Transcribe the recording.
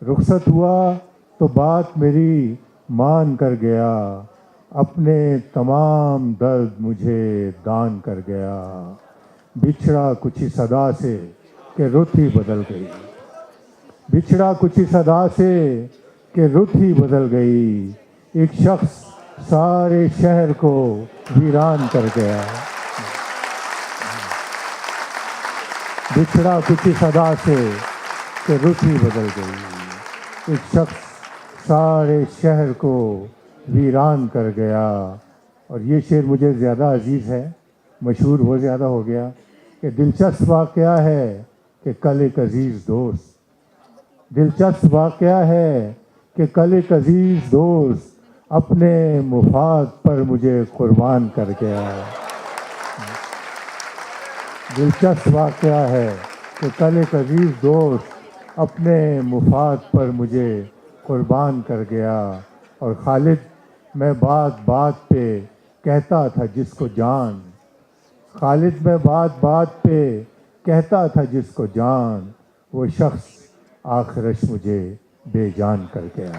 رخصت ہوا تو بات میری مان کر گیا، اپنے تمام درد مجھے دان کر گیا۔ بچھڑا کچھ اس ادا سے کہ رت ہی بدل گئی، بچھڑا کچھ اس ادا سے کہ رت ہی بدل گئی۔ ایک شخص سارے شہر کو ویران کر گیا۔ بچھڑا کچھ اس ادا سے کہ رت ہی بدل گئی۔ ایک شخص سارے شہر کو ویران کر گیا۔ اور یہ شعر مجھے زیادہ عزیز ہے، مشہور وہ زیادہ ہو گیا کہ دلچسپ واقعہ ہے کہ کل ایک عزیز دوست، دلچسپ واقعہ ہے کہ کل ایک عزیز دوست اپنے مفاد پر مجھے قربان کر گیا۔ دلچسپ واقعہ ہے کہ کل ایک عزیز دوست اپنے مفاد پر مجھے قربان کر گیا۔ اور خالد، میں بات بات پہ کہتا تھا جس کو جان، خالد میں بات بات پہ کہتا تھا جس کو جان، وہ شخص آخرش مجھے بے جان کر گیا۔